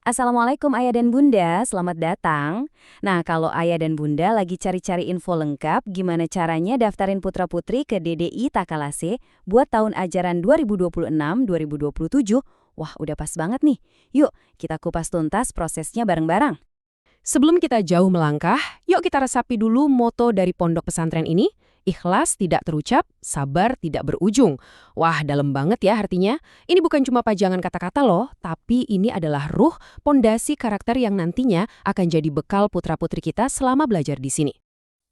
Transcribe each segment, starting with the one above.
Assalamualaikum Ayah dan Bunda, selamat datang. Nah, kalau Ayah dan Bunda lagi cari-cari info lengkap gimana caranya daftarin putra-putri ke DDI Takalase buat tahun ajaran 2026-2027, wah udah pas banget nih. Yuk, kita kupas tuntas prosesnya bareng-bareng. Sebelum kita jauh melangkah, yuk kita resapi dulu moto dari pondok pesantren ini. Ikhlas tidak terucap, sabar tidak berujung. Wah, dalam banget ya artinya. Ini bukan cuma pajangan kata-kata loh, tapi ini adalah ruh, pondasi karakter yang nantinya akan jadi bekal putra-putri kita selama belajar di sini.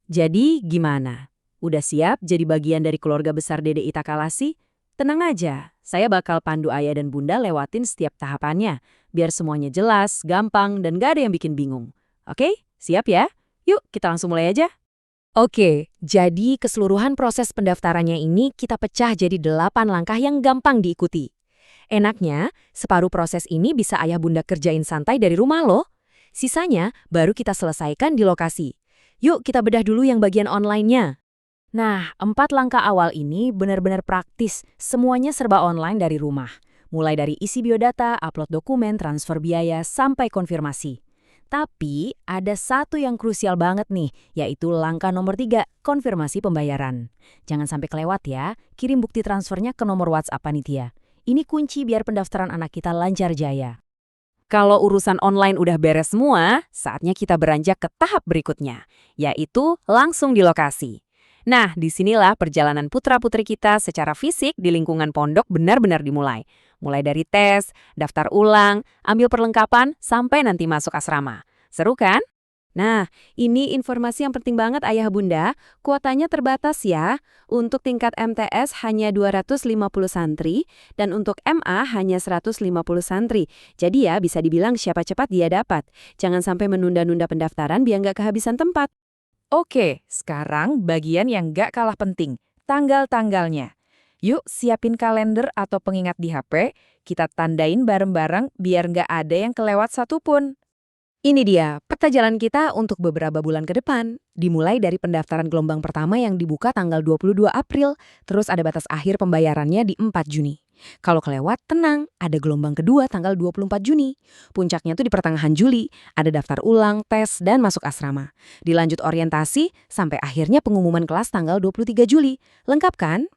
Jadi gimana? Udah siap jadi bagian dari keluarga besar DDI Takalasi? Tenang aja, saya bakal pandu Ayah dan Bunda lewatin setiap tahapannya, biar semuanya jelas, gampang, dan gak ada yang bikin bingung. Oke, siap ya? Yuk, kita langsung mulai aja. Oke, jadi keseluruhan proses pendaftarannya ini kita pecah jadi 8 langkah yang gampang diikuti. Enaknya, separuh proses ini bisa ayah bunda kerjain santai dari rumah loh. Sisanya baru kita selesaikan di lokasi. Yuk kita bedah dulu yang bagian online-nya. Nah, 4 langkah awal ini benar-benar praktis, semuanya serba online dari rumah. Mulai dari isi biodata, upload dokumen, transfer biaya, sampai konfirmasi. Tapi ada satu yang krusial banget nih, yaitu langkah nomor 3, konfirmasi pembayaran. Jangan sampai kelewat ya, kirim bukti transfernya ke nomor WhatsApp panitia. Ini kunci biar pendaftaran anak kita lancar jaya. Kalau urusan online udah beres semua, saatnya kita beranjak ke tahap berikutnya, yaitu langsung di lokasi. Nah, disinilah perjalanan putra-putri kita secara fisik di lingkungan pondok benar-benar dimulai. Mulai dari tes, daftar ulang, ambil perlengkapan, sampai nanti masuk asrama. Seru kan? Nah, ini informasi yang penting banget Ayah Bunda. Kuotanya terbatas ya. Untuk tingkat MTS hanya 250 santri, dan untuk MA hanya 150 santri. Jadi ya bisa dibilang siapa cepat dia dapat. Jangan sampai menunda-nunda pendaftaran biar nggak kehabisan tempat. Oke, sekarang bagian yang gak kalah penting, tanggal-tanggalnya. Yuk siapin kalender atau pengingat di HP, kita tandain bareng-bareng biar gak ada yang kelewat satupun. Ini dia, peta jalan kita untuk beberapa bulan ke depan. Dimulai dari pendaftaran gelombang pertama yang dibuka tanggal 22 April, terus ada batas akhir pembayarannya di 4 Juni. Kalau kelewat, tenang, ada gelombang kedua tanggal 24 Juni. Puncaknya tuh di pertengahan Juli, ada daftar ulang, tes, dan masuk asrama. Dilanjut orientasi, sampai akhirnya pengumuman kelas tanggal 23 Juli. Lengkap kan?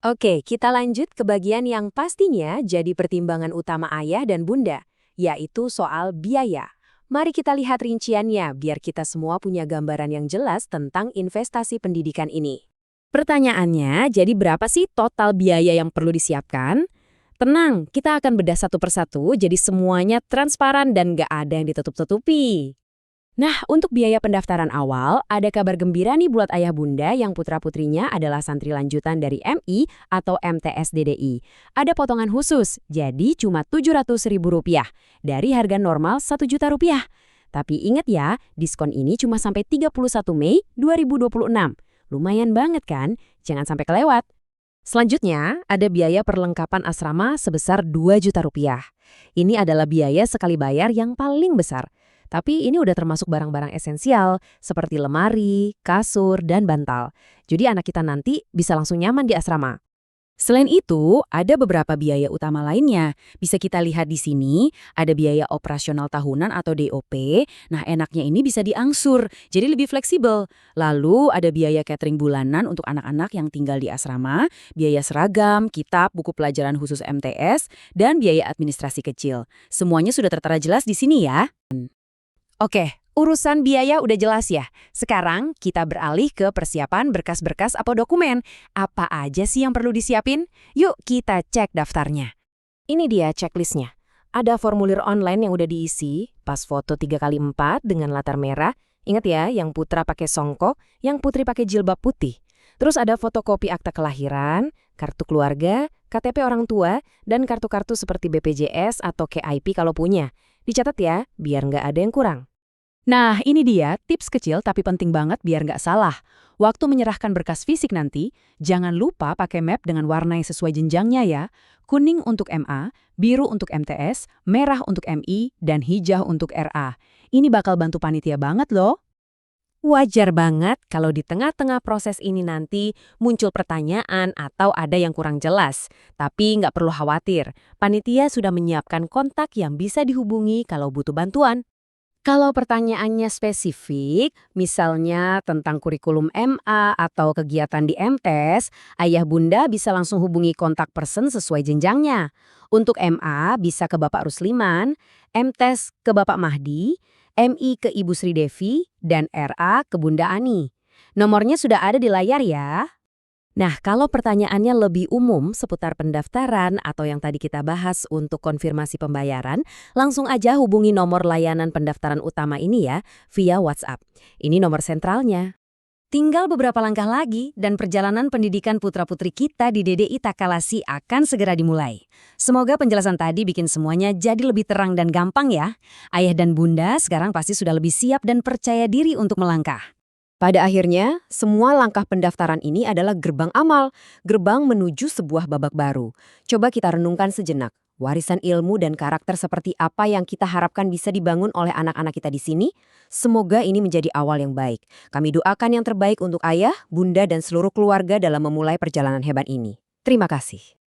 Oke, kita lanjut ke bagian yang pastinya jadi pertimbangan utama ayah dan bunda, yaitu soal biaya. Mari kita lihat rinciannya biar kita semua punya gambaran yang jelas tentang investasi pendidikan ini. Pertanyaannya, jadi berapa sih total biaya yang perlu disiapkan? Tenang, kita akan bedah satu persatu jadi semuanya transparan dan nggak ada yang ditutup-tutupi. Nah, untuk biaya pendaftaran awal, ada kabar gembira nih buat ayah bunda yang putra-putrinya adalah santri lanjutan dari MI atau MTS DDI. Ada potongan khusus, jadi cuma Rp700.000 dari harga normal Rp1.000.000. Tapi ingat ya, diskon ini cuma sampai 31 Mei 2026. Lumayan banget kan? Jangan sampai kelewat. Selanjutnya, ada biaya perlengkapan asrama sebesar Rp2.000.000. Ini adalah biaya sekali bayar yang paling besar. Tapi ini udah termasuk barang-barang esensial seperti lemari, kasur, dan bantal. Jadi anak kita nanti bisa langsung nyaman di asrama. Selain itu, ada beberapa biaya utama lainnya. Bisa kita lihat di sini, ada biaya operasional tahunan atau DOP. Nah, enaknya ini bisa diangsur, jadi lebih fleksibel. Lalu ada biaya catering bulanan untuk anak-anak yang tinggal di asrama, biaya seragam, kitab, buku pelajaran khusus MTS, dan biaya administrasi kecil. Semuanya sudah tertera jelas di sini ya. Oke, urusan biaya udah jelas ya. Sekarang kita beralih ke persiapan berkas-berkas atau dokumen. Apa aja sih yang perlu disiapin? Yuk kita cek daftarnya. Ini dia checklistnya. Ada formulir online yang udah diisi, pas foto 3x4 dengan latar merah. Ingat ya, yang putra pakai songkok, yang putri pakai jilbab putih. Terus ada fotokopi akta kelahiran, kartu keluarga, KTP orang tua, dan kartu-kartu seperti BPJS atau KIP kalau punya. Dicatat ya, biar nggak ada yang kurang. Nah, ini dia tips kecil tapi penting banget biar nggak salah. Waktu menyerahkan berkas fisik nanti, jangan lupa pakai map dengan warna yang sesuai jenjangnya ya. Kuning untuk MA, biru untuk MTS, merah untuk MI, dan hijau untuk RA. Ini bakal bantu panitia banget loh. Wajar banget kalau di tengah-tengah proses ini nanti muncul pertanyaan atau ada yang kurang jelas. Tapi nggak perlu khawatir, panitia sudah menyiapkan kontak yang bisa dihubungi kalau butuh bantuan. Kalau pertanyaannya spesifik, misalnya tentang kurikulum MA atau kegiatan di MTes, ayah bunda bisa langsung hubungi kontak person sesuai jenjangnya. Untuk MA bisa ke Bapak Rusliman, MTes ke Bapak Mahdi, MI ke Ibu Sri Devi, dan RA ke Bunda Ani. Nomornya sudah ada di layar ya. Nah, kalau pertanyaannya lebih umum seputar pendaftaran atau yang tadi kita bahas untuk konfirmasi pembayaran, langsung aja hubungi nomor layanan pendaftaran utama ini ya, via WhatsApp. Ini nomor sentralnya. Tinggal beberapa langkah lagi dan perjalanan pendidikan putra-putri kita di DDI Takalasi akan segera dimulai. Semoga penjelasan tadi bikin semuanya jadi lebih terang dan gampang ya. Ayah dan bunda sekarang pasti sudah lebih siap dan percaya diri untuk melangkah. Pada akhirnya, semua langkah pendaftaran ini adalah gerbang amal, gerbang menuju sebuah babak baru. Coba kita renungkan sejenak. Warisan ilmu dan karakter seperti apa yang kita harapkan bisa dibangun oleh anak-anak kita di sini? Semoga ini menjadi awal yang baik. Kami doakan yang terbaik untuk ayah, bunda, dan seluruh keluarga dalam memulai perjalanan hebat ini. Terima kasih.